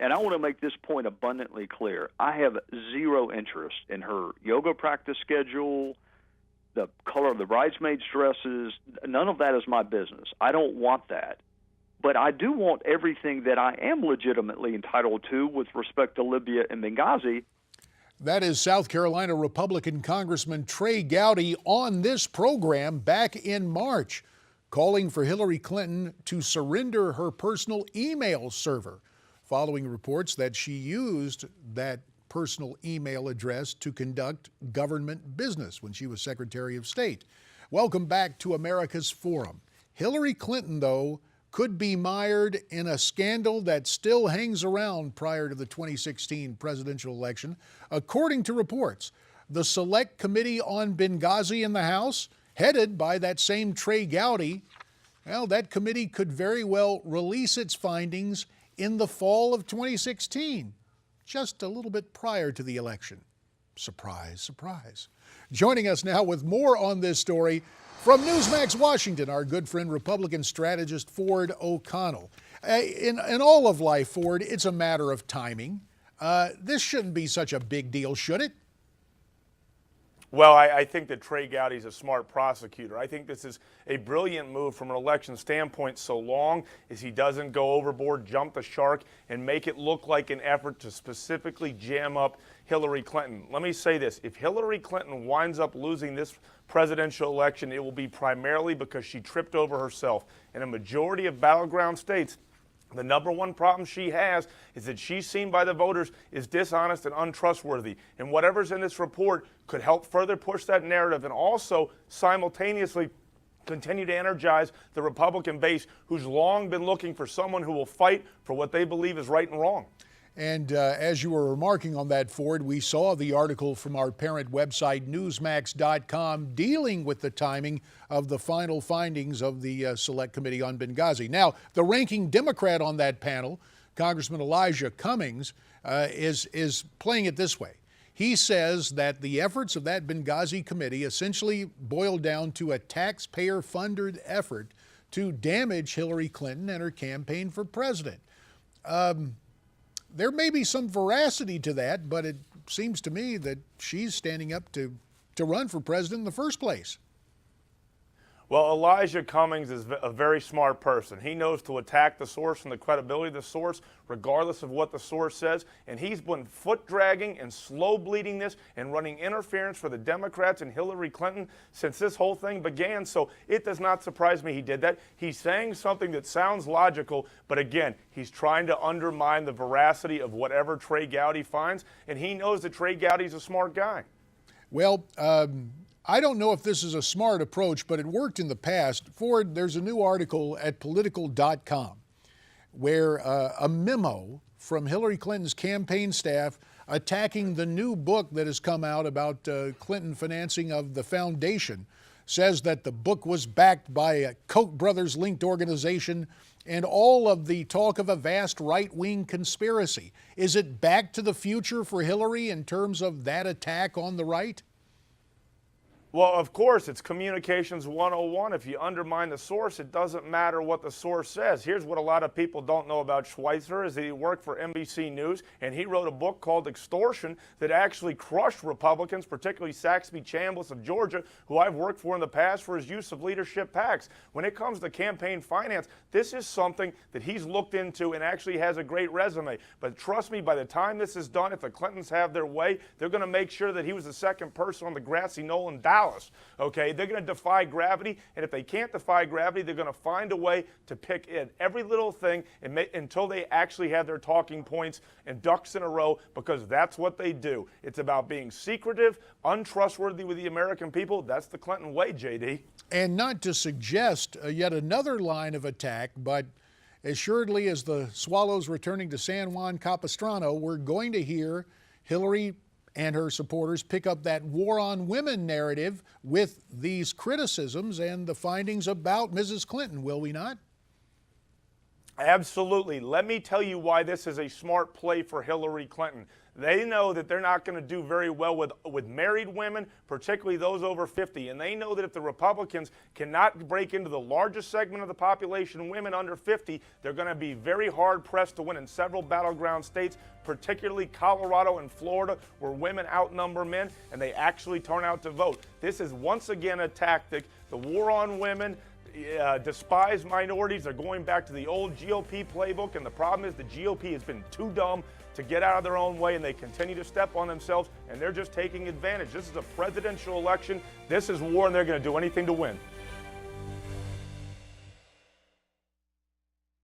and I want to make this point abundantly clear. I have zero interest in her yoga practice schedule, the color of the bridesmaids' dresses. None of that is my business. I don't want that. But I do want everything that I am legitimately entitled to with respect to Libya and Benghazi. That is South Carolina Republican Congressman Trey Gowdy on this program back in March, calling for Hillary Clinton to surrender her personal email server, following reports that she used that personal email address to conduct government business when she was Secretary of State. Welcome back to America's Forum. Hillary Clinton, though, could be mired in a scandal that still hangs around prior to the 2016 presidential election. According to reports, the Select Committee on Benghazi in the House, headed by that same Trey Gowdy, well, that committee could very well release its findings in the fall of 2016, just a little bit prior to the election. Surprise, surprise. Joining us now with more on this story, from Newsmax Washington, our good friend Republican strategist Ford O'Connell. In all of life, Ford, it's a matter of timing. This shouldn't be such a big deal, should it? Well, I think that Trey Gowdy's a smart prosecutor. I think this is a brilliant move from an election standpoint, so long as he doesn't go overboard, jump the shark, and make it look like an effort to specifically jam up Hillary Clinton. Let me say this. If Hillary Clinton winds up losing this presidential election, it will be primarily because she tripped over herself. In a majority of battleground states, the number one problem she has is that she's seen by the voters is dishonest and untrustworthy. And whatever's in this report could help further push that narrative and also simultaneously continue to energize the Republican base, who's long been looking for someone who will fight for what they believe is right and wrong. And as you were remarking on that, Ford, we saw the article from our parent website, Newsmax.com, dealing with the timing of the final findings of the Select Committee on Benghazi. Now, the ranking Democrat on that panel, Congressman Elijah Cummings, is playing it this way. He says that the efforts of that Benghazi committee essentially boiled down to a taxpayer-funded effort to damage Hillary Clinton and her campaign for president. There may be some veracity to that, but it seems to me that she's standing up to run for president in the first place. Well, Elijah Cummings is a very smart person. He knows to attack the source and the credibility of the source, regardless of what the source says. And he's been foot dragging and slow bleeding this and running interference for the Democrats and Hillary Clinton since this whole thing began. So it does not surprise me he did that. He's saying something that sounds logical, but again, he's trying to undermine the veracity of whatever Trey Gowdy finds. And he knows that Trey Gowdy's a smart guy. Well, I don't know if this is a smart approach, but it worked in the past. Ford, there's a new article at political.com where a memo from Hillary Clinton's campaign staff attacking the new book that has come out about Clinton financing of the foundation says that the book was backed by a Koch brothers linked organization and all of the talk of a vast right-wing conspiracy. Is it back to the future for Hillary in terms of that attack on the right? Well, of course, it's Communications 101. If you undermine the source, it doesn't matter what the source says. Here's what a lot of people don't know about Schweitzer is that he worked for NBC News, and he wrote a book called Extortion that actually crushed Republicans, particularly Saxby Chambliss of Georgia, who I've worked for in the past for his use of leadership PACs. When it comes to campaign finance, this is something that he's looked into and actually has a great resume. But trust me, by the time this is done, if the Clintons have their way, they're going to make sure that he was the second person on the grassy knoll in Dallas. Okay, they're going to defy gravity, and if they can't defy gravity, they're going to find a way to pick in every little thing until they actually have their talking points and ducks in a row, because that's what they do. It's about being secretive, untrustworthy with the American people. That's the Clinton way, JD. And not to suggest yet another line of attack, but assuredly as the Swallows returning to San Juan Capistrano, we're going to hear Hillary and her supporters pick up that war on women narrative with these criticisms and the findings about Mrs. Clinton, will we not? Absolutely. Let me tell you why this is a smart play for Hillary Clinton. They know that they're not going to do very well with married women, particularly those over 50. And they know that if the Republicans cannot break into the largest segment of the population, women under 50, they're going to be very hard pressed to win in several battleground states, particularly Colorado and Florida, where women outnumber men and they actually turn out to vote. This is once again a tactic. The war on women, despise minorities. They're going back to the old GOP playbook, and the problem is the GOP has been too dumb to get out of their own way, and they continue to step on themselves, and they're just taking advantage. This is a presidential election. This is war, and they're going to do anything to win.